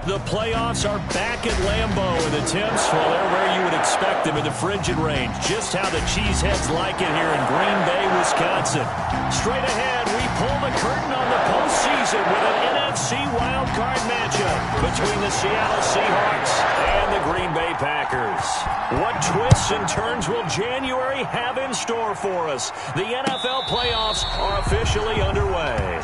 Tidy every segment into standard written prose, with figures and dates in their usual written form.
The playoffs are back at Lambeau, and the temps, well, they're where you would expect them in the frigid range. Just how the Cheeseheads like it here in Green Bay, Wisconsin. Straight ahead, we pull the curtain on the postseason with an NFC wildcard matchup between the Seattle Seahawks and the Green Bay Packers. What twists and turns will January have in store for us? The NFL playoffs are officially underway.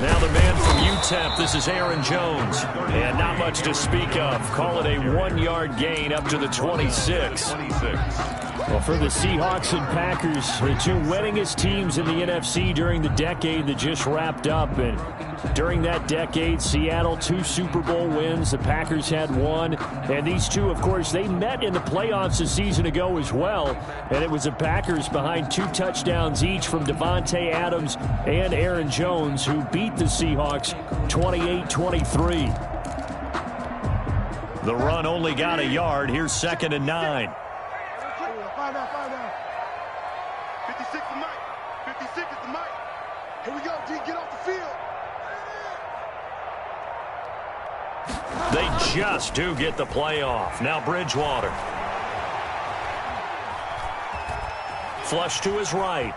Now the man from UTEP, this is Aaron Jones. And not much to speak of. Call it a 1-yard gain up to the 26. Well, for the Seahawks and Packers, the two winningest teams in the NFC during the decade that just wrapped up. And during that decade, Seattle, 2 Super Bowl wins. The Packers had 1. And these two, of course, they met in the playoffs a season ago as well. And it was the Packers behind 2 touchdowns each from Devontae Adams and Aaron Jones, who beat the Seahawks 28-23. The run only got a yard. Here's 2nd and 9. 56 is Mike. 56 is the Mike. Here we go, D. Get off the field. They just do get the playoff. Now Bridgewater. Flush to his right.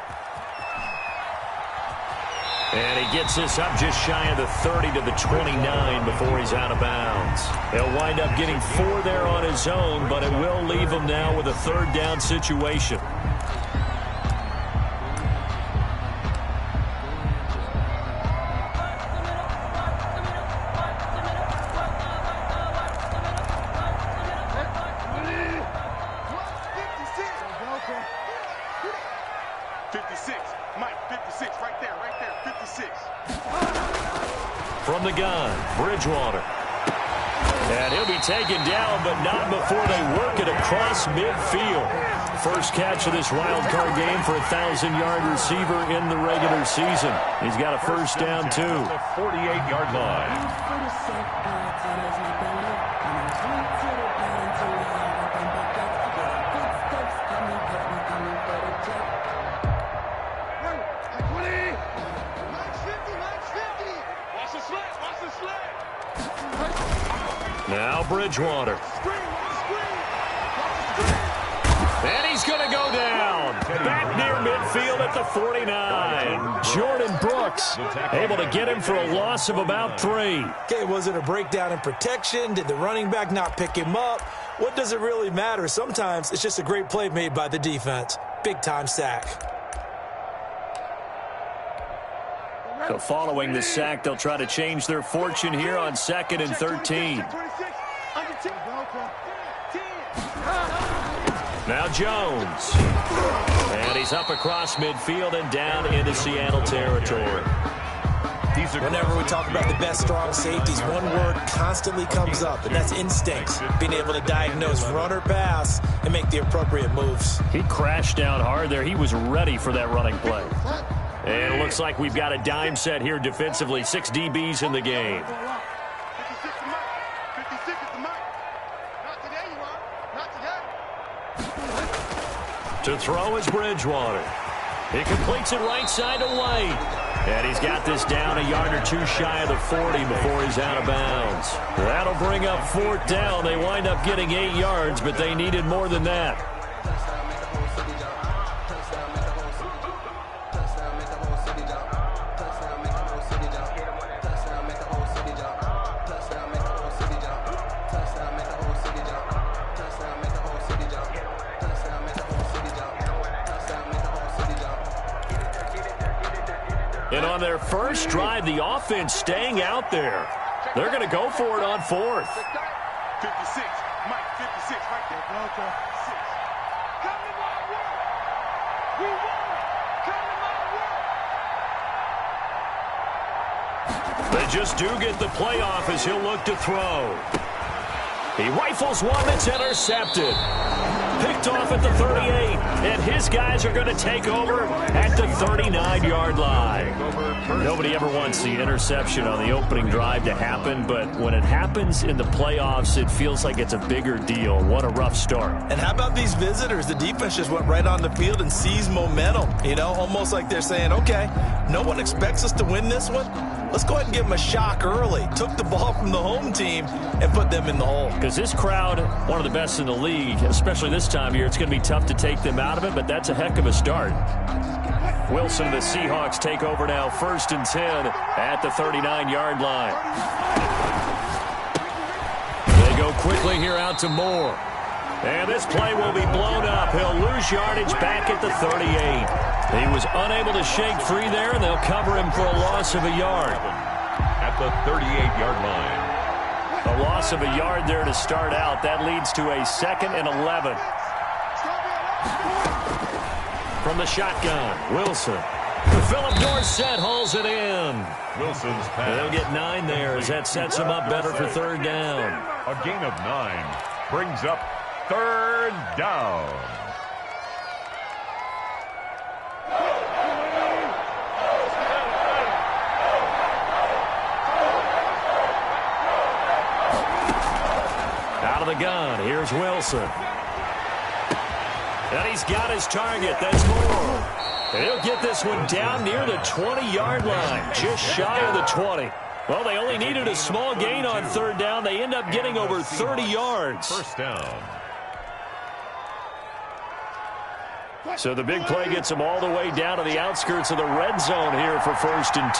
And he gets this up just shy of the 30 to the 29 before he's out of bounds. He'll wind up getting 4 there on his own, but it will leave him now with a 3rd down situation. From the gun, Bridgewater. And he'll be taken down, but not before they work it across midfield. First catch of this wild card game for a 1,000-yard receiver in the regular season. He's got a first down, too. The 48-yard line. Now Bridgewater. And he's going to go down. Back near midfield at the 49. Jordan Brooks able to get him for a loss of about 3. Okay, was it a breakdown in protection? Did the running back not pick him up? What does it really matter? Sometimes it's just a great play made by the defense. Big-time sack. So following the sack, they'll try to change their fortune here on 2nd and 13. Now Jones. And he's up across midfield and down into Seattle territory. Whenever we talk about the best strong safeties, one word constantly comes up, and that's instincts. Being able to diagnose run or pass and make the appropriate moves. He crashed down hard there. He was ready for that running play. And it looks like we've got a dime set here defensively. 6 DBs in the game. 56 is the Mike. Not today, you are. Not today. To throw is Bridgewater. He completes it right side to White. And he's got this down a yard or 2 shy of the 40 before he's out of bounds. That'll bring up 4th down. They wind up getting 8 yards, but they needed more than that. And on their first drive, the offense staying out there. They're going to go for it on 4th. 56. Mike, 56 right there. Come to my work. We won. Come to my work. They just do get the playoff as he'll look to throw. He rifles one that's intercepted. Picked off at the 38, and his guys are going to take over at the 39-yard line. Nobody ever wants the interception on the opening drive to happen, but when it happens in the playoffs, it feels like it's a bigger deal. What a rough start. And how about these visitors? The defense just went right on the field and seized momentum. You know, almost like they're saying, okay, no one expects us to win this one. Let's go ahead and give them a shock early. Took the ball from the home team and put them in the hole. Because this crowd, one of the best in the league, especially this time of year, it's going to be tough to take them out of it, but that's a heck of a start. Wilson, the Seahawks take over now, 1st and 10 at the 39-yard line. They go quickly here out to Moore. And this play will be blown up. He'll lose yardage back at the 38. He was unable to shake free there, and they'll cover him for a loss of a yard. At the 38-yard line. A loss of a yard there to start out. That leads to a 2nd and 11. From the shotgun, Wilson. Philip Dorsett hauls it in. Wilson's pass. They'll get 9 there as that sets them up better for 3rd down. A gain of 9 brings up 3rd down. Out of the gun, here's Wilson. And he's got his target. That's Moore. And he'll get this one down near the 20-yard line, just shy of the 20. Well, they only needed a small gain on 3rd down. They end up getting over 30 yards. 1st down. So the big play gets them all the way down to the outskirts of the red zone here for 1st and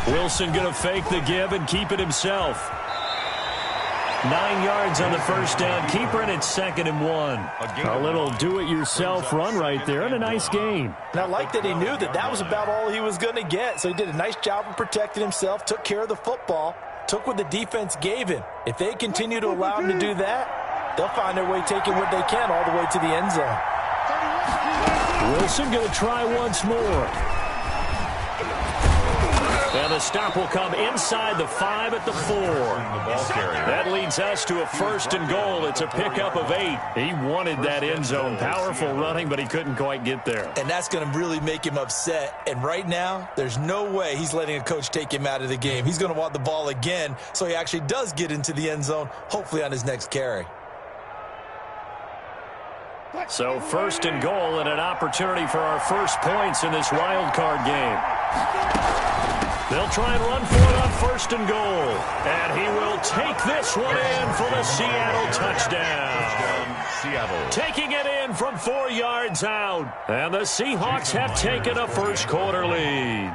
10. Wilson going to fake the give and keep it himself. 9 yards on the 1st down. Keeper in its 2nd and 1. A little do-it-yourself run right there and a nice gain. And I like that he knew that that was about all he was going to get. So he did a nice job of protecting himself, took care of the football, took what the defense gave him. If they continue to allow him to do that, they'll find their way taking what they can all the way to the end zone. Wilson going to try once more. And the stop will come inside the 5 at the 4. That leads us to a 1st and goal. It's a pickup of 8. He wanted that end zone. Powerful running, but he couldn't quite get there. And that's going to really make him upset. And right now, there's no way he's letting a coach take him out of the game. He's going to want the ball again, so he actually does get into the end zone, hopefully on his next carry. So 1st and goal and an opportunity for our first points in this wild card game. They'll try and run for it on 1st and goal. And he will take this one in for the Seattle touchdown. Seattle. Taking it in from 4 yards out. And the Seahawks have taken a first-quarter lead.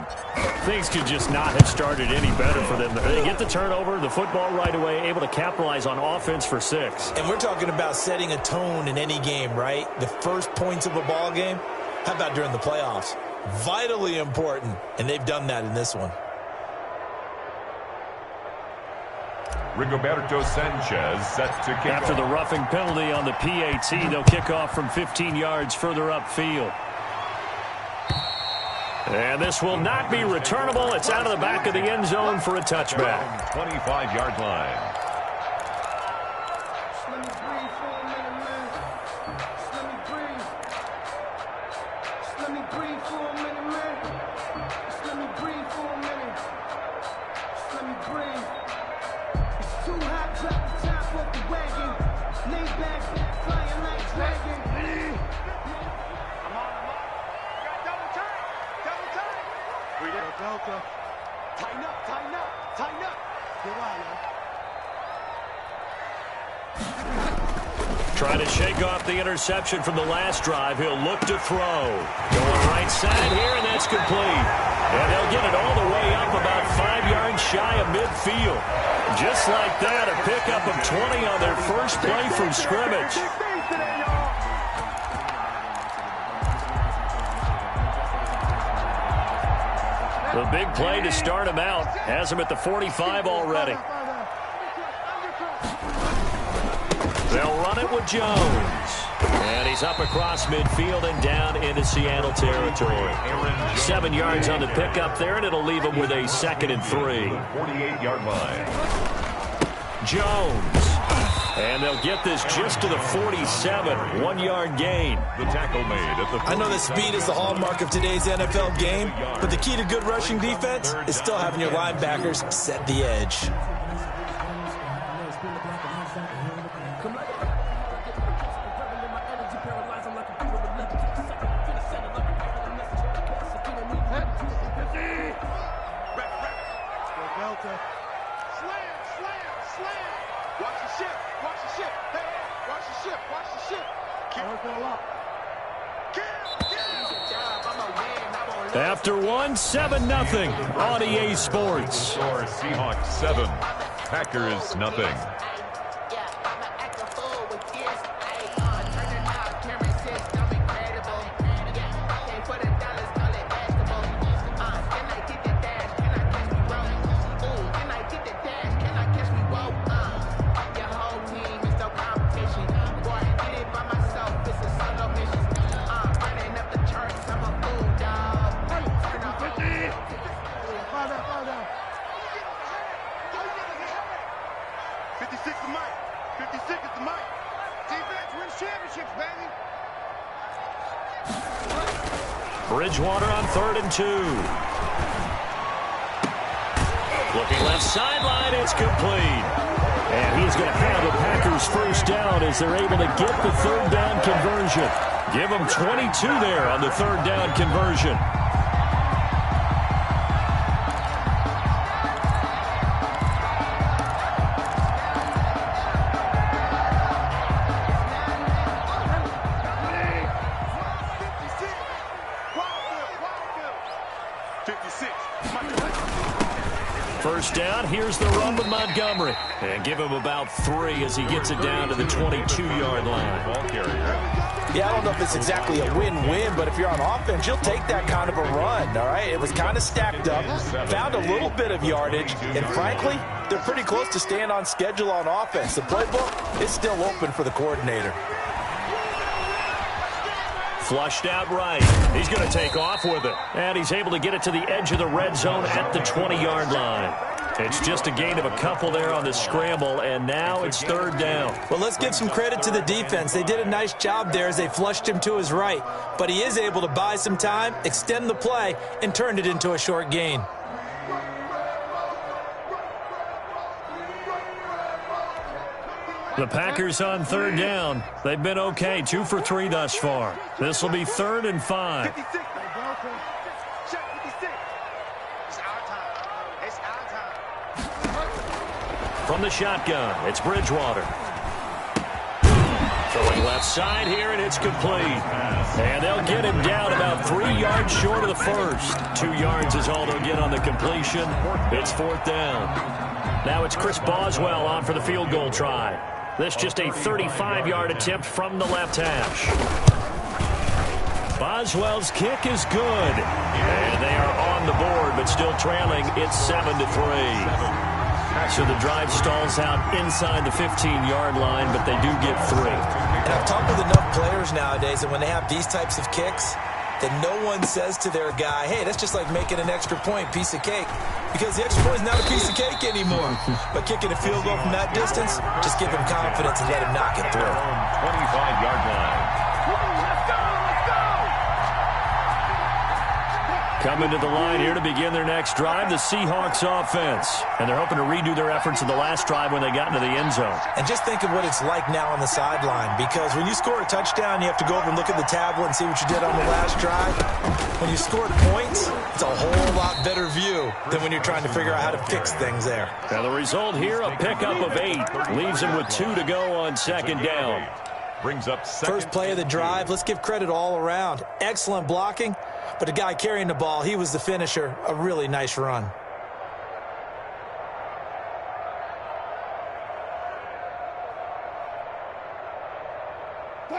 Things could just not have started any better for them. They get the turnover, the football right away, able to capitalize on offense for 6. And we're talking about setting a tone in any game, right? The first points of a ball game. How about during the playoffs? Vitally important, and they've done that in this one. Rigoberto Sanchez set to kick After off. the roughing penalty on the PAT, they'll kick off from 15 yards further upfield. And this will not be returnable. It's out of the back of the end zone for a touchback. 25-yard line. Trying to shake off the interception from the last drive. He'll look to throw. Going right side here, and that's complete. And they'll get it all the way up about 5 yards shy of midfield. Just like that, a pickup of 20 on their first play from scrimmage. The big play to start him out has him at the 45 already. They'll run it with Jones. And he's up across midfield and down into Seattle territory. 7 yards on the pickup there, and it'll leave him with a 2nd and 3. 48-yard line. Jones. And they'll get this just to the 47. 1-yard gain. The tackle made at the... I know that speed is the hallmark of today's NFL game, but the key to good rushing defense is still having your linebackers set the edge. After 7-0 on EA Sports. Score Seahawks 7, Packers nothing. Bridgewater on 3rd and 2. Looking left sideline, it's complete. And he's going to have the Packers first down as they're able to get the 3rd down conversion. Give them 22 there on the 3rd down conversion. First down, here's the run with Montgomery. And give him about 3 as he gets it down to the 22-yard line. Ball carrier. Yeah, I don't know if it's exactly a win-win, but if you're on offense, you'll take that kind of a run, all right? It was kind of stacked up, found a little bit of yardage, and frankly, they're pretty close to staying on schedule on offense. The playbook is still open for the coordinator. Flushed out right. He's going to take off with it. And he's able to get it to the edge of the red zone at the 20-yard line. It's just a gain of a couple there on the scramble, and now it's 3rd down. Well, let's give some credit to the defense. They did a nice job there as they flushed him to his right. But he is able to buy some time, extend the play, and turn it into a short gain. The Packers on 3rd down. They've been okay, 2 for 3 thus far. This will be 3rd and 5. From the shotgun, it's Bridgewater. Throwing left side here, and it's complete. And they'll get him down about 3 yards short of the first. 2 yards is all they'll get on the completion. It's 4th down. Now it's Chris Boswell on for the field goal try. This just a 35-yard attempt from the left hash. Boswell's kick is good. And they are on the board, but still trailing. It's 7-3. So the drive stalls out inside the 15-yard line, but they do get 3. And I've talked with enough players nowadays that when they have these types of kicks, that no one says to their guy, hey, that's just like making an extra point, piece of cake. Because the extra point is not a piece of cake anymore. But kicking a field goal from that distance, just give him confidence and let him knock it through. 25-yard line. Coming to the line here to begin their next drive, the Seahawks offense. And they're hoping to redo their efforts in the last drive when they got into the end zone. And just think of what it's like now on the sideline, because when you score a touchdown, you have to go over and look at the tablet and see what you did on the last drive. When you scored points, it's a whole lot better view than when you're trying to figure out how to fix things there. Now the result here, a pickup of 8. Leaves him with 2 to go on 2nd down. Brings up first play of the drive. Let's give credit all around. Excellent blocking. But the guy carrying the ball, he was the finisher. A really nice run.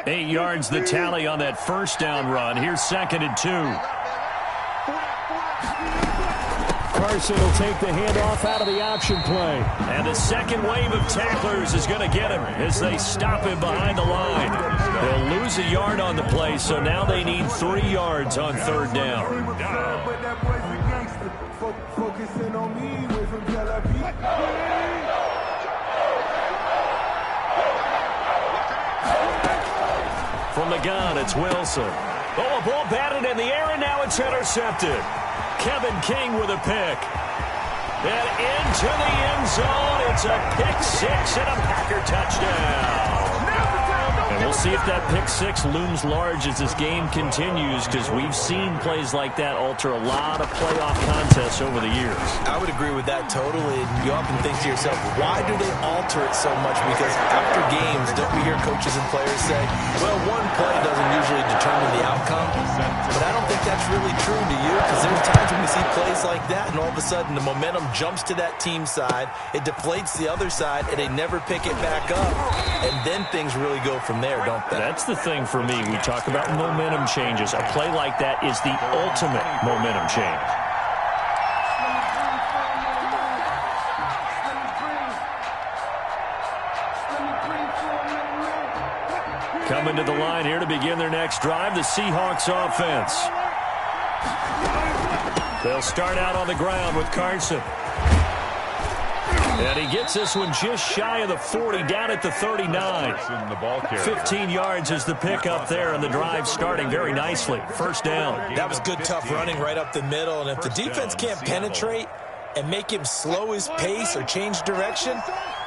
Eight yards the tally on that first down run. Here's 2nd and 2. Carson will take the handoff out of the option play. And the second wave of tacklers is going to get him as they stop him behind the line. They'll lose a yard on the play, so now they need 3 yards on third down. From the gun, it's Wilson. Oh, a ball batted in the air, and now it's intercepted. Kevin King with a pick. And into the end zone. It's a pick six and a Packer touchdown. And we'll see if that pick six looms large as this game continues, because we've seen plays like that alter a lot of playoff contests over the years. I would agree with that totally. You often think to yourself, why do they alter it so much? Because after games, don't we hear coaches and players say, well, one play doesn't usually determine the outcome. But I don't think that's really true to you, because there's times when we see plays like that, and all of a sudden the momentum jumps to that team side, it deflates the other side, and they never pick it back up. And then things really go from there, don't they? That's the thing for me. We talk about momentum changes. A play like that is the ultimate momentum change. Coming to the line here to begin their next drive, the Seahawks offense. They'll start out on the ground with Carson. And he gets this one just shy of the 40, down at the 39. 15 yards is the pickup there, and the drive starting very nicely. First down. That was good, tough running right up the middle. And if the defense can't penetrate and make him slow his pace or change direction,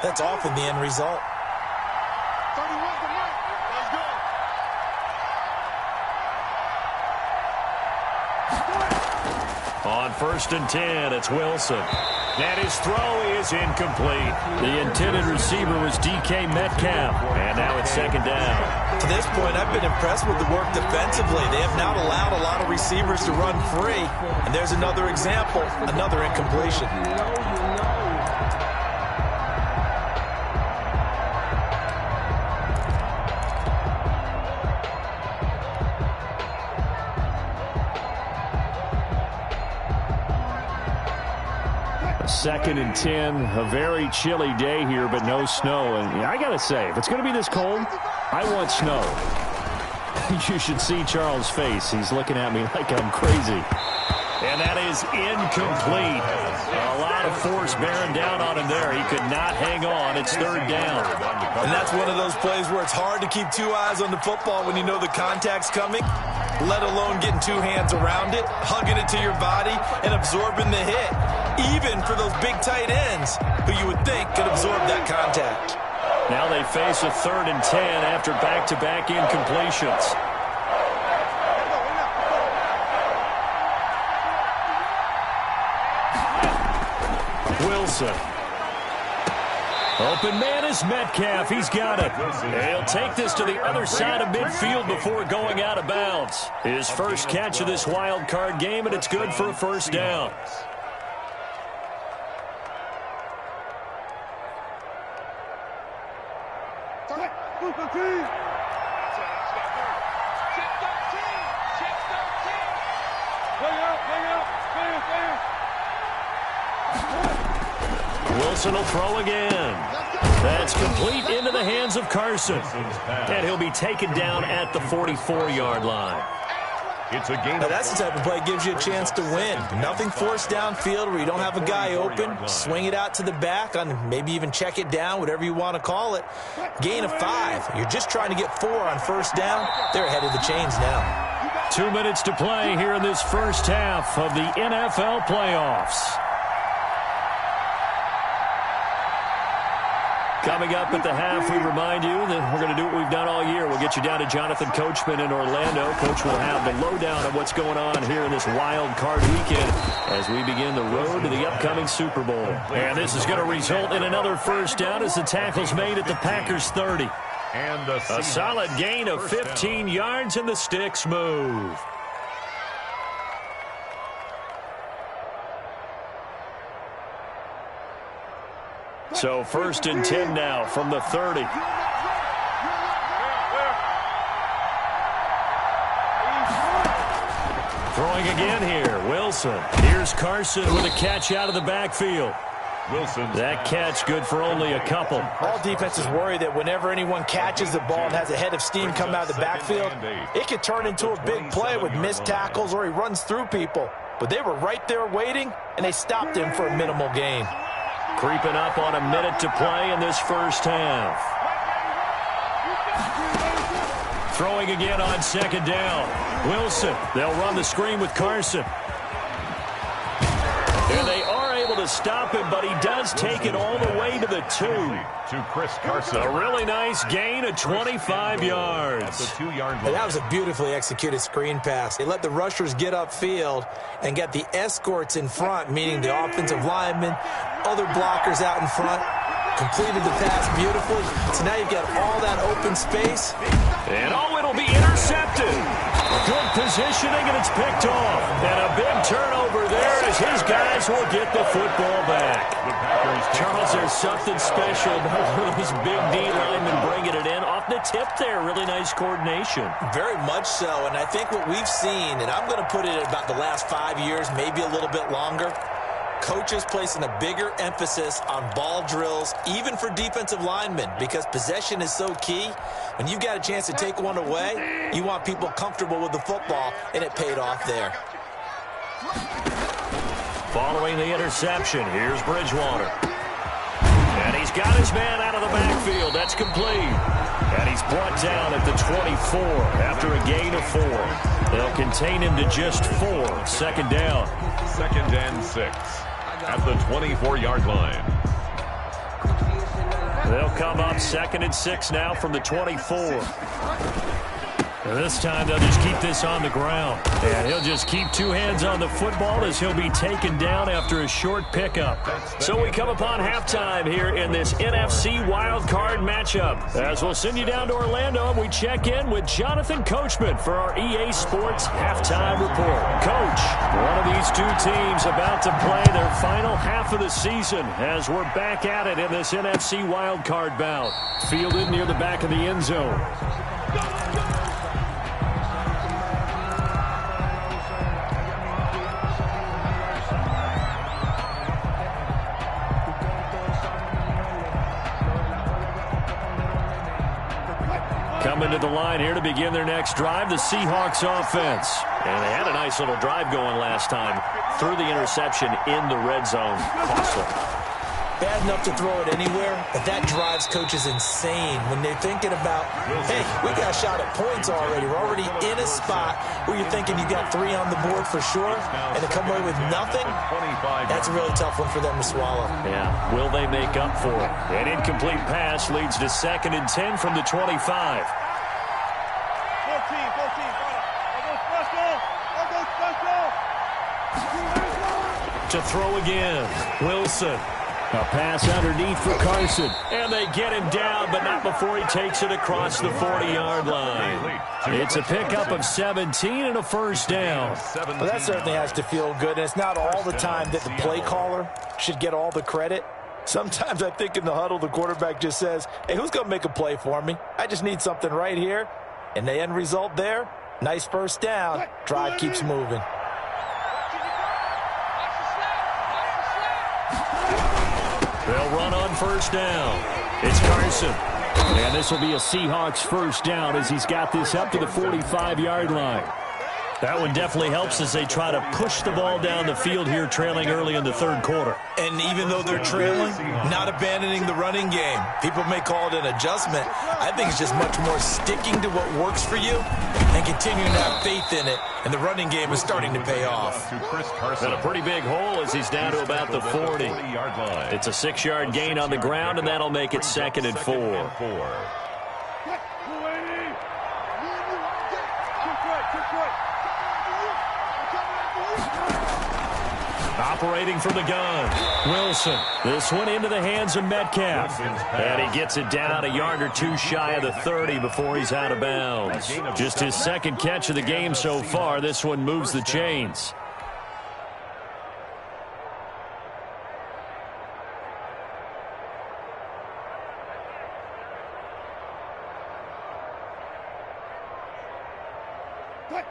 that's often the end result. 31's the mark. Let's go. On first and 10, it's Wilson. And his throw is incomplete. The intended receiver was DK Metcalf. And now it's second down. To this point, I've been impressed with the work defensively. They have not allowed a lot of receivers to run free. And there's another example, another incompletion. Second and 10, a very chilly day here, but no snow. And I got to say, if it's going to be this cold, I want snow. You should see Charles' face. He's looking at me like I'm crazy. And that is incomplete. A lot of force bearing down on him there. He could not hang on. It's third down. And that's one of those plays where it's hard to keep 2 eyes on the football when you know the contact's coming, let alone getting 2 hands around it, hugging it to your body, and absorbing the hit. Even for those big tight ends who you would think could absorb that contact. Now they face a third and 10 after back-to-back incompletions. Wilson. Open man is Metcalf. He's got it. He'll take this to the other side of midfield before going out of bounds. His first catch of this wild card game, and it's good for a first down. Wilson will throw again. That's complete into the hands of Carson. And he'll be taken down at the 44-yard line. It's a game. Now that's the type of play that gives you a chance to win. Nothing forced downfield where you don't have a guy open. Swing it out to the back, on maybe even check it down, whatever you want to call it. Gain of 5. You're just trying to get 4 on first down. They're ahead of the chains now. 2 minutes to play here in this first half of the NFL playoffs. Coming up at the half, we remind you that we're going to do what we've done all year. We'll get you down to Jonathan Coachman in Orlando. Coach will have the lowdown of what's going on here in this wild card weekend as we begin the road to the upcoming Super Bowl. And this is going to result in another first down as the tackle's made at the Packers 30. And a solid gain of 15 yards, and the sticks move. So first and 10 now from the 30. Throwing again here, Wilson. Here's Carson with a catch out of the backfield. Wilson. That catch good for only a couple. All defenses worry that whenever anyone catches the ball and has a head of steam come out of the backfield, it could turn into a big play with missed tackles or he runs through people. But they were right there waiting, and they stopped him for a minimal gain. Creeping up on a minute to play in this first half. Throwing again on second down. Wilson, they'll run the screen with Carson. And they are able to stop him, but he does take it all the way to the 2. To Chris Carson. A really nice gain of 25 yards. At the 2-yard line. And that was a beautifully executed screen pass. They let the rushers get upfield and get the escorts in front, meaning the offensive linemen, other blockers out in front. Completed the pass beautifully. So now you've got all that open space. And it'll be intercepted. Good positioning, and it's picked off. And a big turnover there as his guys will get the football back. Charles, there's something special about one of those big D linemen bringing it in. Off the tip there, really nice coordination. Very much so, and I think what we've seen, and I'm going to put it at about the last 5 years, maybe a little bit longer, coaches placing a bigger emphasis on ball drills, even for defensive linemen, because possession is so key. When you've got a chance to take one away, you want people comfortable with the football, and it paid off there. Following the interception, here's Bridgewater. And he's got his man out of the backfield. That's complete. And he's brought down at the 24 after a gain of 4. They'll contain him to just 4. Second down. 2nd and 6 at the 24-yard line. They'll come up 2nd and 6 now from the 24. And this time they'll just keep this on the ground. And he'll just keep 2 hands on the football as he'll be taken down after a short pickup. So we come upon halftime here in this NFC wildcard matchup. As we'll send you down to Orlando, and we check in with Jonathan Coachman for our EA Sports Halftime Report. Coach, one of these 2 teams about to play their final half of the season as we're back at it in this NFC wildcard bout. Fielded near the back of the end zone. Coming to the line here to begin their next drive, the Seahawks offense. And they had a nice little drive going last time. Threw the interception in the red zone. Costly. Bad enough to throw it anywhere, but that drives coaches insane when they're thinking about, hey, we got a shot at points already. We're already in a spot where you're thinking you got 3 on the board for sure, and to come away with nothing, that's a really tough one for them to swallow. Yeah, will they make up for it? An incomplete pass leads to 2nd and 10 from the 25. 14. To throw again, Wilson. A pass underneath for Carson. And they get him down, but not before he takes it across the 40-yard line. It's a pickup of 17 and a first down. Well, that certainly has to feel good, and it's not all the time that the play caller should get all the credit. Sometimes I think in the huddle, the quarterback just says, hey, who's going to make a play for me? I just need something right here. And the end result there, nice first down. Drive keeps moving. They'll run on first down. It's Carson. And this will be a Seahawks first down as he's got this up to the 45-yard line. That one definitely helps as they try to push the ball down the field here, trailing early in the 3rd quarter. And even though they're trailing, not abandoning the running game. People may call it an adjustment. I think it's just much more sticking to what works for you and continuing to have faith in it. And the running game is starting to pay off. And a pretty big hole as he's down to about the 40. It's a 6-yard gain on the ground, and that'll make it 2nd and 4. Operating from the gun, Wilson. This one into the hands of Metcalf. And he gets it down a yard or 2 shy of the 30 before he's out of bounds. Just his 2nd catch of the game so far. This one moves the chains.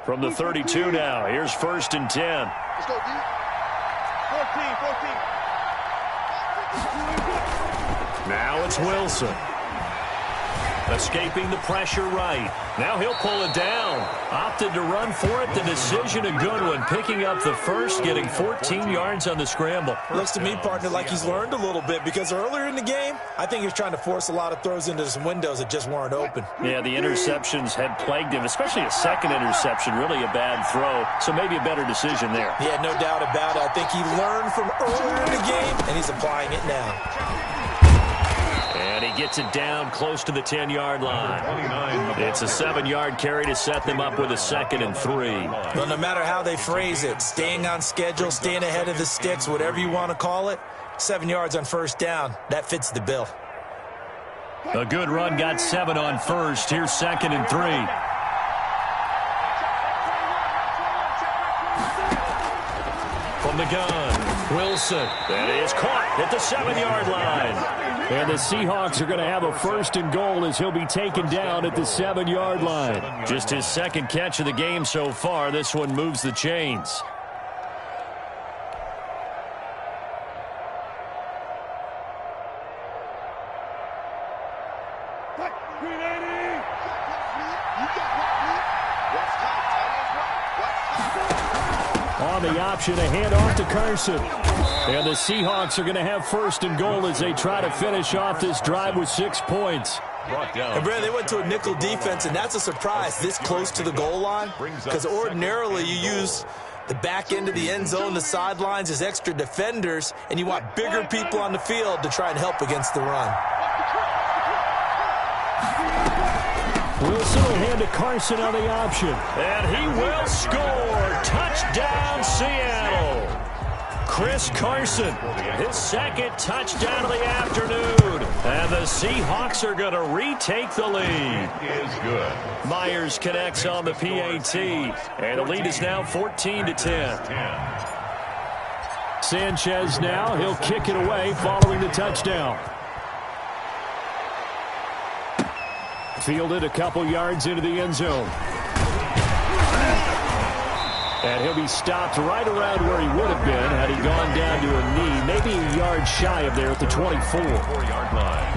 From the 32 now, here's 1st and 10. Let's go, D. 14. Now it's Wilson. Escaping the pressure right. Now he'll pull it down. Opted to run for it. The decision a good one. Picking up the first, getting 14 yards on the scramble. Looks to me, partner, like he's learned a little bit because earlier in the game, I think he was trying to force a lot of throws into some windows that just weren't open. Yeah, the interceptions had plagued him, especially a second interception, really a bad throw. So maybe a better decision there. Yeah, no doubt about it. I think he learned from earlier in the game, and he's applying it now. And he gets it down close to the 10-yard line. It's a 7-yard carry to set them up with a 2nd and 3. Well, no matter how they phrase it, staying on schedule, staying ahead of the sticks, whatever you want to call it, 7 yards on 1st down, that fits the bill. A good run got 7 on 1st. Here's 2nd and 3. From the gun, Wilson. That is caught at the 7-yard line. And the Seahawks are going to have a 1st and goal as he'll be taken down at the 7-yard line. Just his 2nd catch of the game so far. This one moves the chains. On the option, a handoff to Carson. And the Seahawks are going to have 1st and goal as they try to finish off this drive with 6 points. And Brad, they went to a nickel defense, and that's a surprise this close to the goal line. Because ordinarily you use the back end of the end zone, the sidelines as extra defenders, and you want bigger people on the field to try and help against the run. Wilson will hand to Carson on the option. And he will score. Touchdown, Seattle. Chris Carson, his 2nd touchdown of the afternoon. And the Seahawks are going to retake the lead. Is good. Myers connects on the PAT. And the lead is now 14-10. Sanchez now, he'll kick it away following the touchdown. Fielded a couple yards into the end zone. And he'll be stopped right around where he would have been had he gone down to a knee, maybe a yard shy of there at the 24. 4-yard line.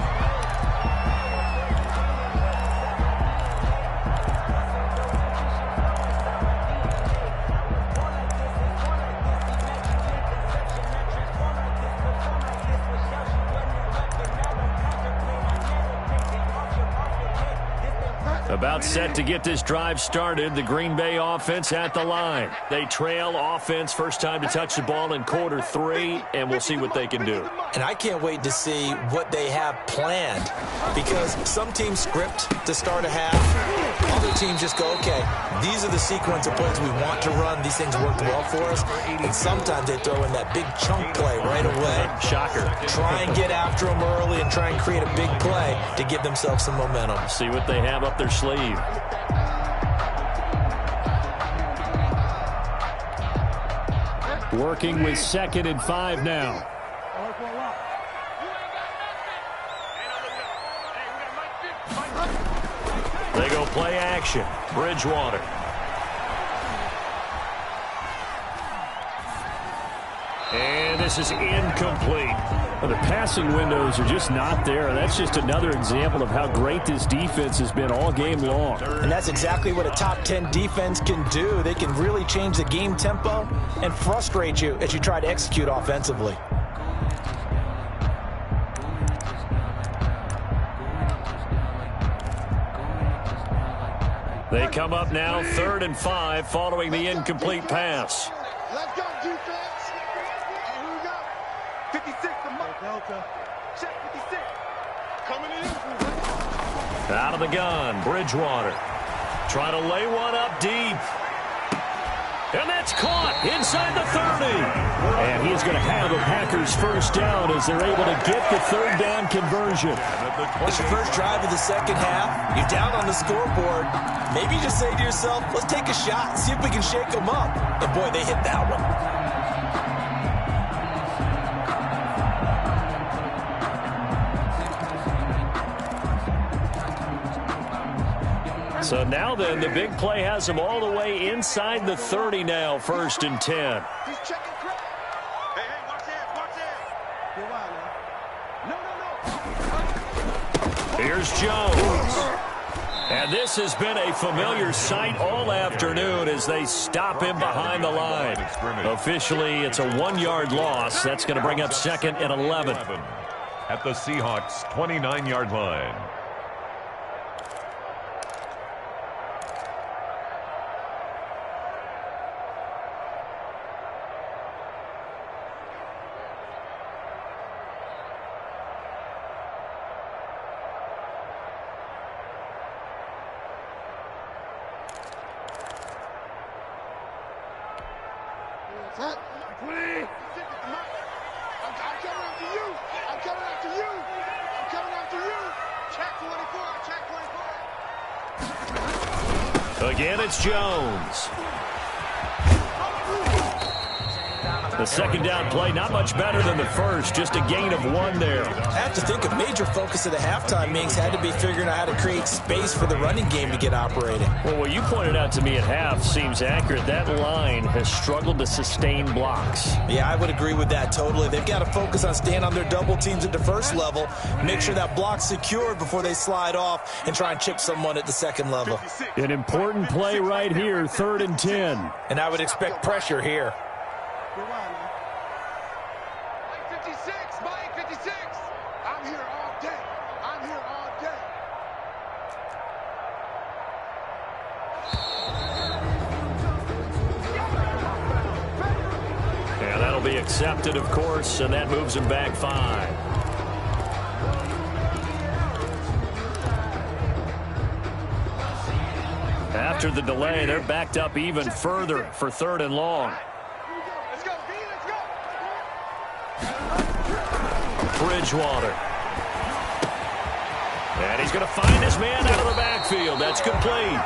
About set to get this drive started. The Green Bay offense at the line. They trail offense first time to touch the ball in quarter 3, and we'll see what they can do. And I can't wait to see what they have planned, because some teams script to start a half. Other teams just go, okay, these are the sequence of plays we want to run. These things worked well for us. And sometimes they throw in that big chunk play right away. Shocker. Try and get after them early and try and create a big play to give themselves some momentum. See what they have up their sleeve. Working with 2nd and 5 now. They go play action. Bridgewater. And this is incomplete. Well, the passing windows are just not there. That's just another example of how great this defense has been all game long. And that's exactly what a top 10 defense can do. They can really change the game tempo and frustrate you as you try to execute offensively. They come up now 3rd and 5 following the incomplete pass. Let's go, defense. And here we go. 56 to Mike. Delta. Check 56. Coming in. Out of the gun, Bridgewater. Trying to lay one up deep. And that's caught inside the 30. And he's going to have a Packers 1st down as they're able to get the 3rd down conversion. It's your first drive of the 2nd half. You're down on the scoreboard. Maybe you just say to yourself, let's take a shot, see if we can shake them up. And boy, they hit that one. So now then, the big play has them all the way inside the 30 now, 1st and 10. He's checking crap. Hey, watch that, watch that. No. Here's Jones. And this has been a familiar sight all afternoon as they stop him behind the line. Officially, it's a 1-yard loss. That's going to bring up 2nd and 11. At the Seahawks' 29-yard line. Again, it's Jones. The second down play, not much better than the first, just a gain of 1 there. I have to think a major focus of the halftime, Mings, had to be figuring out how to create space for the running game to get operating. Well, what you pointed out to me at half seems accurate. That line has struggled to sustain blocks. Yeah, I would agree with that totally. They've got to focus on staying on their double teams at the first level, make sure that block's secured before they slide off and try and chip someone at the second level. An important play right here, 3rd and 10. And I would expect pressure here. Mike 56, Mike 56. I'm here all day. I'm here all day. Yeah, that'll be accepted, of course, and that moves him back 5. After the delay, they're backed up even further for 3rd and long. Let's go, B, let's go. Bridgewater. And he's going to find his man out of the backfield. That's complete.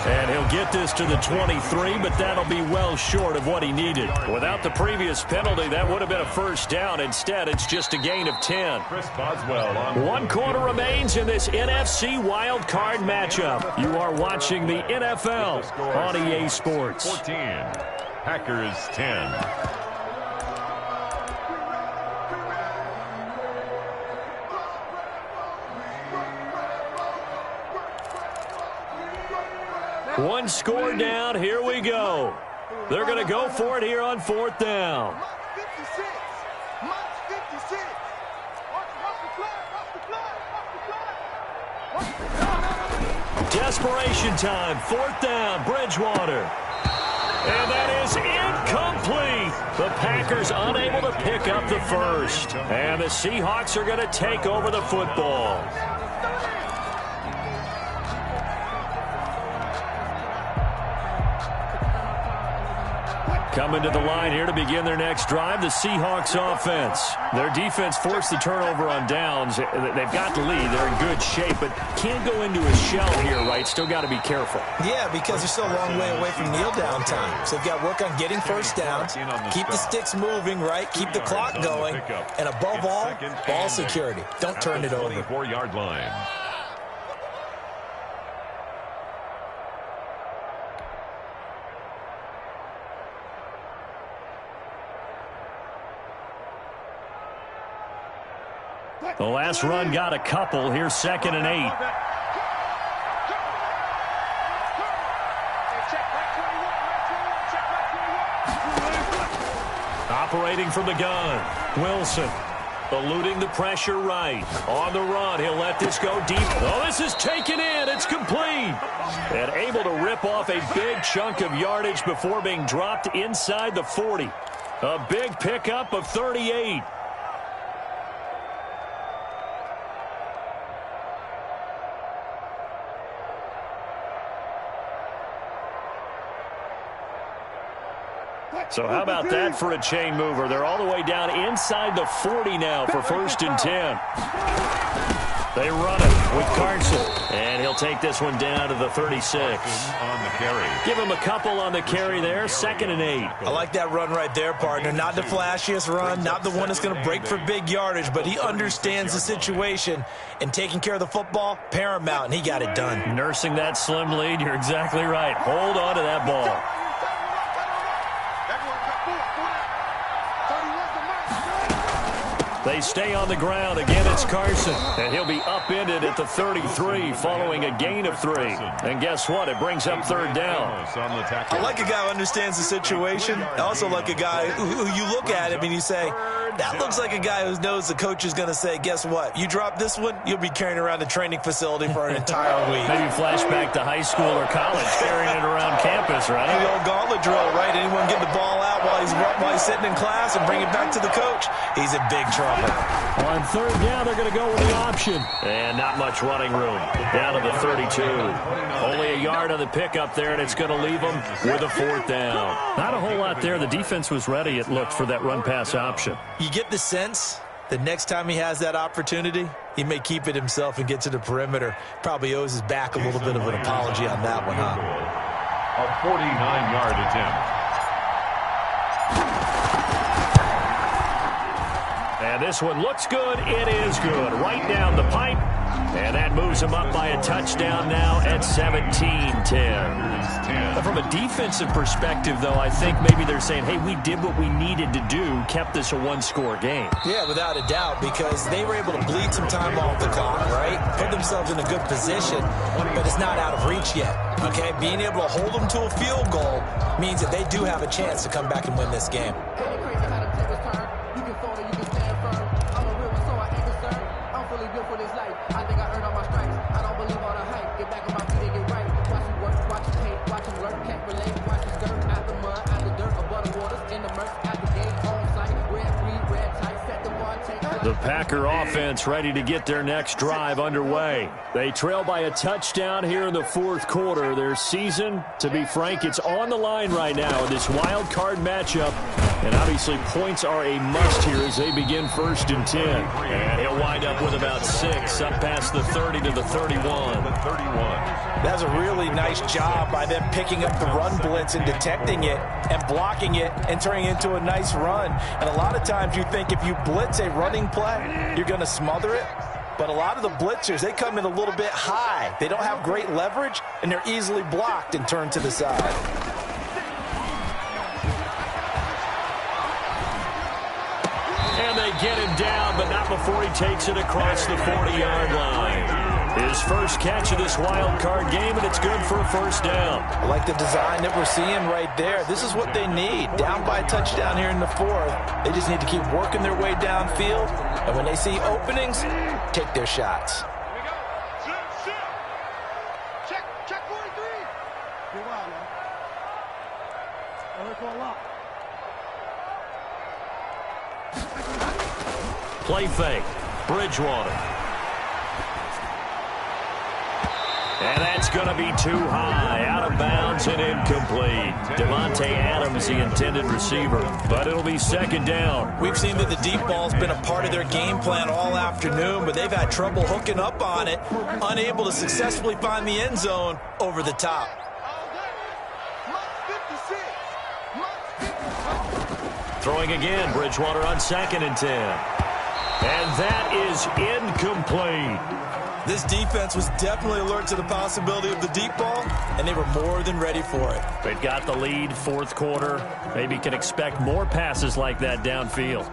And he'll get this to the 23, but that'll be well short of what he needed. Without the previous penalty, that would have been a 1st down. Instead, it's just a gain of 10. Chris Boswell on 1 quarter remains in this NFC wild card matchup. You are watching the NFL on EA Sports. 14, Packers 10. One score down. Here we go. They're going to go for it here on 4th down. Mike 56. Mike 56. Watch the flag. Desperation time. 4th down. Bridgewater. And that is incomplete. The Packers unable to pick up the first. And the Seahawks are going to take over the football. Coming to the line here to begin their next drive, the Seahawks offense. Their defense forced the turnover on downs. They've got the lead. They're in good shape, but can't go into a shell here, right? Still got to be careful. Yeah, because they're still a long way away from kneel down time. So they've got to work on getting 1st downs, keep the sticks moving, right? Keep the clock going. And above all, ball security. Don't turn it over. 4-yard line. The last run got a couple. Here's 2nd and 8. Operating from the gun. Wilson eluding the pressure right. On the run, he'll let this go deep. Oh, this is taken in. It's complete. And able to rip off a big chunk of yardage before being dropped inside the 40. A big pickup of 38. So how about that for a chain mover? They're all the way down inside the 40 now for 1st and 10. They run it with Carson. And he'll take this one down to the 36. On the carry. Give him a couple on the carry there. 2nd and 8. I like that run right there, partner. Not the flashiest run, not the one that's going to break for big yardage, but he understands the situation, and taking care of the football, paramount, and he got it done. Nursing that slim lead, you're exactly right. Hold on to that ball. They stay on the ground. Again, it's Carson. And he'll be upended at the 33 following a gain of 3. And guess what? It brings up 3rd down. I like a guy who understands the situation. I also like a guy who you look at him and you say, that looks like a guy who knows the coach is going to say, guess what? You drop this one, you'll be carrying around the training facility for an entire week. Maybe flashback to high school or college, carrying it around campus, right? The old gauntlet drill, right? Anyone get the ball out while he's sitting in class and bring it back to the coach? He's in big trouble. On 3rd down, they're going to go with the option. And not much running room. Down to the 32. Only a yard on the pickup there, and it's going to leave them with a 4th down. Not a whole lot there. The defense was ready, it looked, for that run-pass option. You get the sense the next time he has that opportunity, he may keep it himself and get to the perimeter. Probably owes his back a little bit of an apology on that one, huh? A 49-yard attempt. And this one looks good. It is good. Right down the pipe. And that moves him up by a touchdown now at 17-10. From a defensive perspective, though, I think maybe they're saying, hey, we did what we needed to do, kept this a 1-score game. Yeah, without a doubt, because they were able to bleed some time off the clock, right? Put themselves in a good position, but it's not out of reach yet, okay? Being able to hold them to a field goal means that they do have a chance to come back and win this game. The Packer offense ready to get their next drive underway. They trail by a touchdown here in the 4th quarter. Their season, to be frank, it's on the line right now in this wild card matchup. And obviously points are a must here as they begin 1st and 10. And he'll wind up with about 6 up past the 30 to the 31. That's a really nice job by them picking up the run blitz and detecting it and blocking it and turning it into a nice run. And a lot of times you think if you blitz a running play, you're going to smother it. But a lot of the blitzers, they come in a little bit high. They don't have great leverage, and they're easily blocked and turned to the side. And they get him down, but not before he takes it across the 40-yard line. His first catch of this wild card game, and it's good for a 1st down. I like the design that we're seeing right there. This is what they need. Down by a touchdown here in the 4th. They just need to keep working their way downfield. And when they see openings, take their shots. Here we go. Check 43. Get wild, man. Play fake. Bridgewater. And that's going to be too high. Out of bounds and incomplete. Devontae Adams, the intended receiver. But it'll be 2nd down. We've seen that the deep ball's been a part of their game plan all afternoon, but they've had trouble hooking up on it, unable to successfully find the end zone over the top. Throwing again, Bridgewater on 2nd and 10. And that is incomplete. This defense was definitely alert to the possibility of the deep ball, and they were more than ready for it. They've got the lead, 4th quarter. Maybe can expect more passes like that downfield.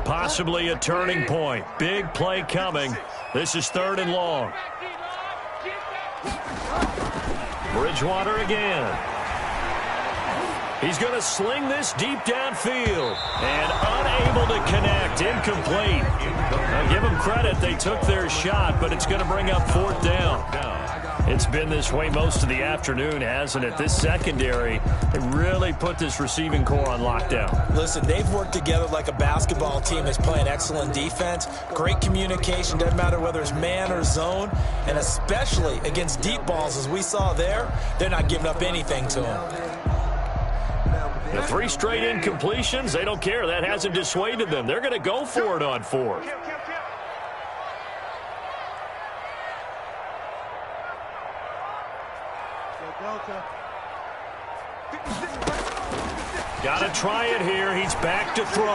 Possibly a turning point. Big play coming. This is 3rd and long. Bridgewater again. He's going to sling this deep downfield. And unable to connect. Incomplete. Now give them credit. They took their shot, but it's going to bring up 4th down. It's been this way most of the afternoon, hasn't it? This secondary, they really put this receiving core on lockdown. Listen, they've worked together like a basketball team that's playing excellent defense. Great communication, doesn't matter whether it's man or zone. And especially against deep balls, as we saw there, they're not giving up anything to them. The 3 straight incompletions, they don't care. That hasn't dissuaded them. They're going to go for it on 4th. Got to try it here. He's back to throw.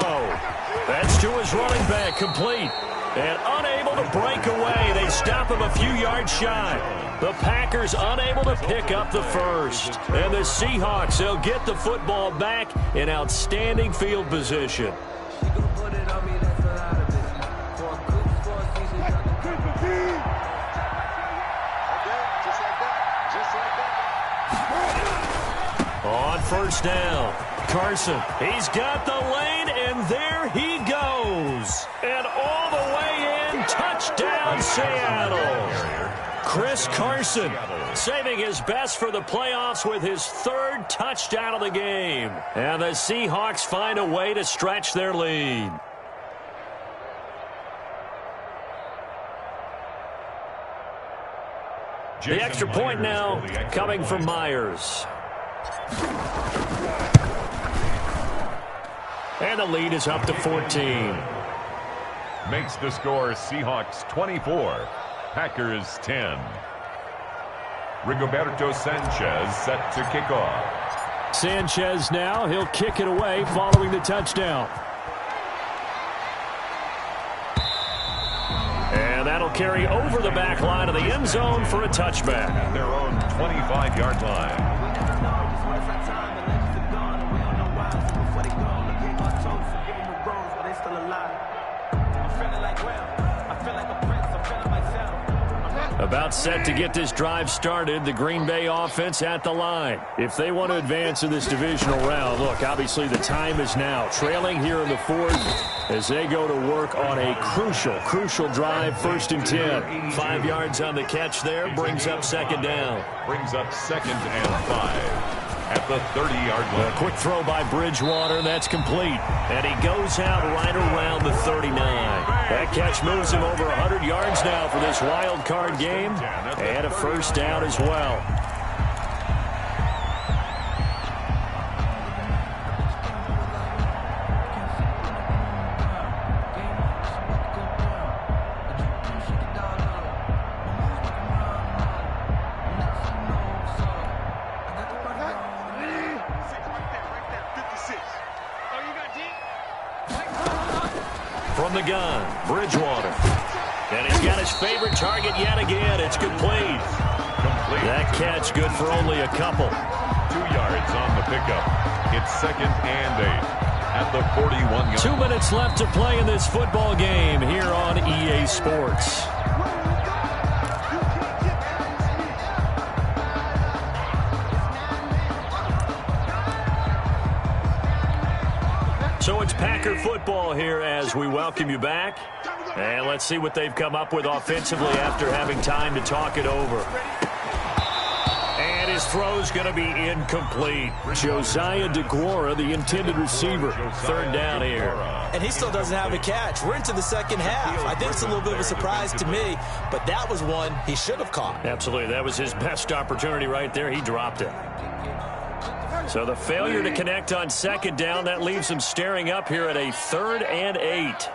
That's to his running back, complete. And unable to break away. They stop him a few yards shy. The Packers unable to pick up the first. And the Seahawks, they'll get the football back in outstanding field position. On first down, Carson, he's got the lane, and there he goes. And all the way in, touchdown Seattle. Chris Carson saving his best for the playoffs with his 3rd touchdown of the game. And the Seahawks find a way to stretch their lead. The extra point now coming from Myers. And the lead is up to 14. Makes the score Seahawks 24, Packers 10. Rigoberto Sanchez set to kick off. Sanchez now, he'll kick it away following the touchdown. And that'll carry over the back line of the end zone for a touchback. At their own 25-yard line. About set to get this drive started, the Green Bay offense at the line. If they want to advance in this divisional round, look, obviously the time is now. Trailing here in the 4th as they go to work on a crucial drive, 1st and 10. 5 yards on the catch there, brings up 2nd down. Brings up 2nd and 5. At the 30-yard line. A quick throw by Bridgewater. That's complete. And he goes out right around the 39. That catch moves him over 100 yards now for this wild card game. And a 1st down as well. From the gun, Bridgewater. And he's got his favorite target yet again. It's complete. That catch good for only a couple. 2 yards on the pickup. It's 2nd and 8 at the 41-yard. 2 minutes left to play in this football game here on EA Sports. So it's Packer football here as we welcome you back. And let's see what they've come up with offensively after having time to talk it over. And his throw's going to be incomplete. Josiah DeGuara, the intended receiver. 3rd down here. And he still doesn't have a catch. We're into the 2nd half. I think it's a little bit of a surprise to me, but that was one he should have caught. Absolutely. That was his best opportunity right there. He dropped it. So the failure to connect on 2nd down, that leaves him staring up here at a 3rd and 8.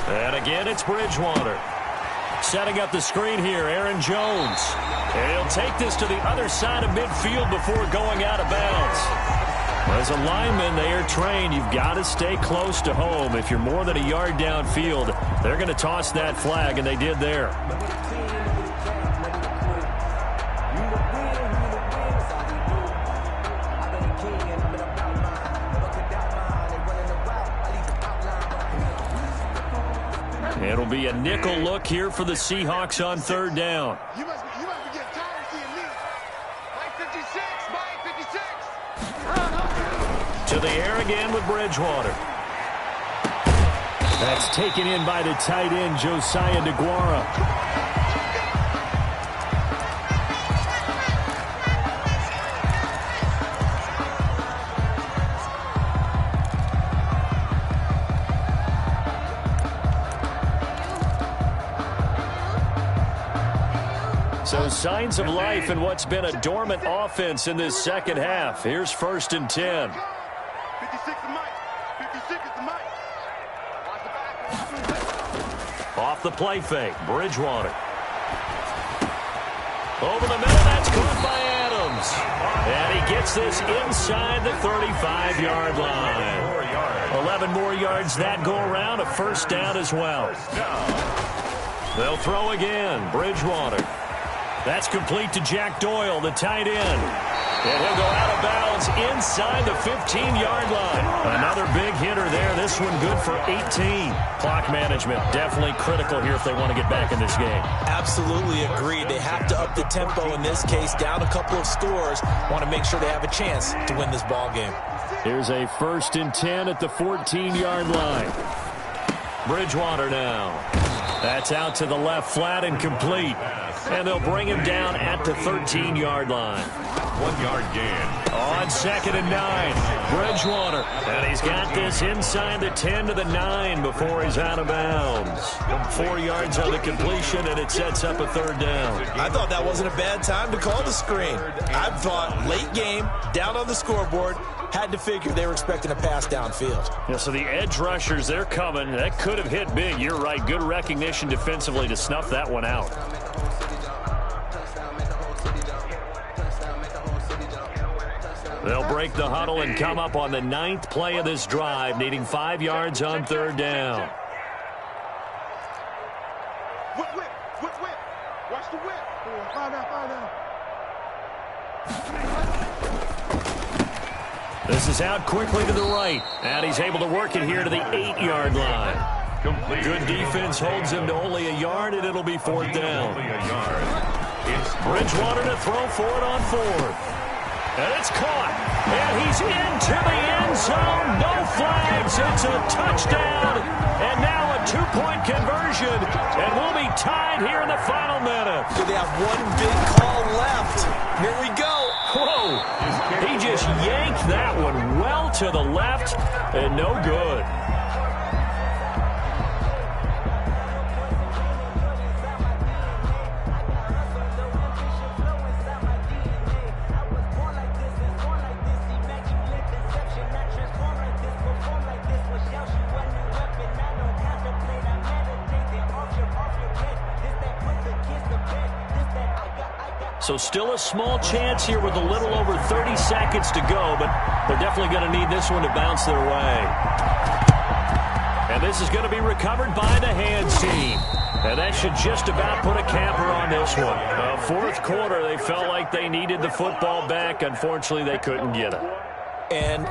And again, it's Bridgewater. Setting up the screen here, Aaron Jones. And he'll take this to the other side of midfield before going out of bounds. As a lineman, they are trained. You've got to stay close to home. If you're more than a yard downfield, they're going to toss that flag, and they did there. It'll be a nickel look here for the Seahawks on 3rd down. You must be getting tired of seeing me. Mike 56, Mike 56. To the air again with Bridgewater. That's taken in by the tight end, Josiah DeGuara. So signs of life in what's been a dormant offense in this second half. Here's 1st and 10. 56 is Mike. 56 is the Mike. Off the play fake, Bridgewater. Over the middle, that's caught by Adams. And he gets this inside the 35-yard line. 11 more yards that go around, a 1st down as well. They'll throw again, Bridgewater. That's complete to Jack Doyle, the tight end. And he'll go out of bounds inside the 15-yard line. Another big hitter there. This one good for 18. Clock management definitely critical here if they want to get back in this game. Absolutely agreed. They have to up the tempo in this case. Down a couple of scores. Want to make sure they have a chance to win this ball game. Here's a 1st and 10 at the 14-yard line. Bridgewater now. That's out to the left, flat and complete. And they'll bring him down at the 13-yard line. 1-yard gain. On 2nd and 9, Bridgewater. And he's got this inside the 10 to the 9 before he's out of bounds. 4 yards on the completion, and it sets up a 3rd down. I thought that wasn't a bad time to call the screen. I thought late game, down on the scoreboard, had to figure they were expecting a pass downfield. Yeah, so the edge rushers, they're coming. That could have hit big. You're right. Good recognition defensively to snuff that one out. They'll break the huddle and come up on the 9th play of this drive, needing 5 yards on 3rd down. Whip. Watch the whip. Find out. This is out quickly to the right, and he's able to work it here to the 8-yard line. Complete. Good defense holds him to only a yard, and it'll be 4th down. Only a yard. It's Bridgewater to throw for it on 4th. And it's caught. And he's into the end zone. No flags. It's a touchdown. And now a 2-point conversion. And we'll be tied here in the final minute. So they have one big call left. Here we go. Whoa. He just yanked that one well to the left. And no good. So still a small chance here with a little over 30 seconds to go, but they're definitely going to need this one to bounce their way. And this is going to be recovered by the hands team. And that should just about put a capper on this one. 4th quarter, they felt like they needed the football back. Unfortunately, they couldn't get it. And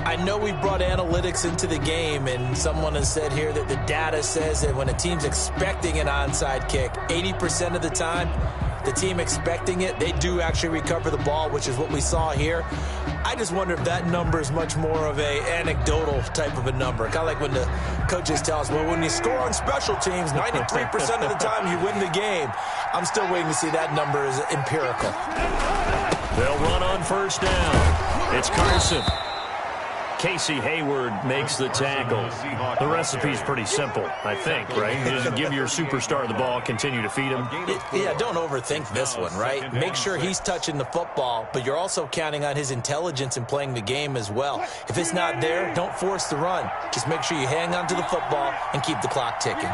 I know we brought analytics into the game, and someone has said here that the data says that when a team's expecting an onside kick, 80% of the time, the team expecting it, they do actually recover the ball, which is what we saw here. I just wonder if that number is much more of a anecdotal type of a number. Kind of like when the coaches tell us, well, when you score on special teams, 93% of the time you win the game. I'm still waiting to see that number is empirical. They'll run on 1st down. It's Carson. Casey Hayward makes the tackle. The recipe's pretty simple, I think, right? You just give your superstar the ball, continue to feed him. Yeah, don't overthink this one, right? Make sure he's touching the football, but you're also counting on his intelligence in playing the game as well. If it's not there, don't force the run. Just make sure you hang on to the football and keep the clock ticking.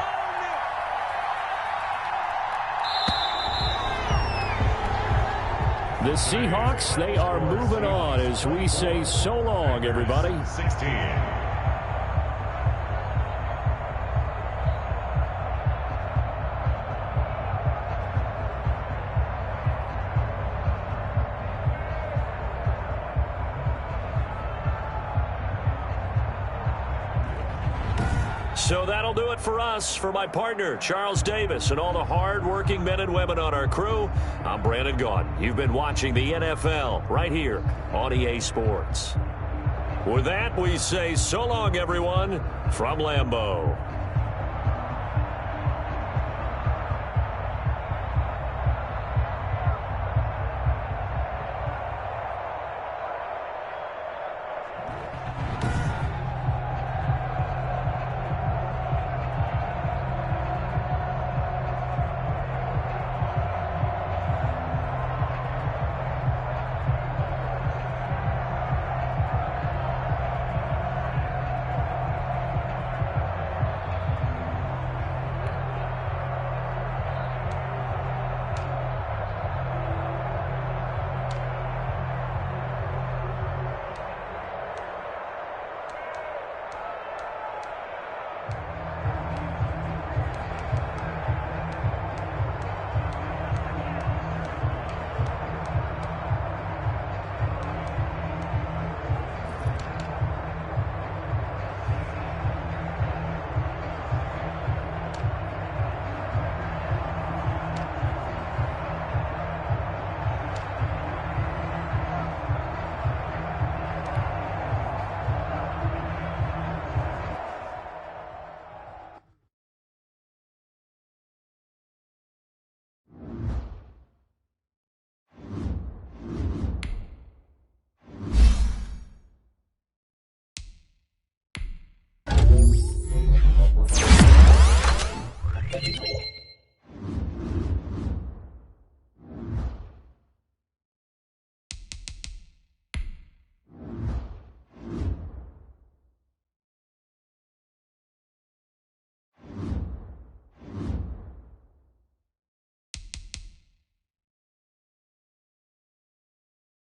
The Seahawks, they are moving on as we say so long, everybody. 16. So that'll do it for us. For my partner, Charles Davis, and all the hard-working men and women on our crew, I'm Brandon Gaudin. You've been watching the NFL right here on EA Sports. With that, we say so long, everyone, from Lambeau.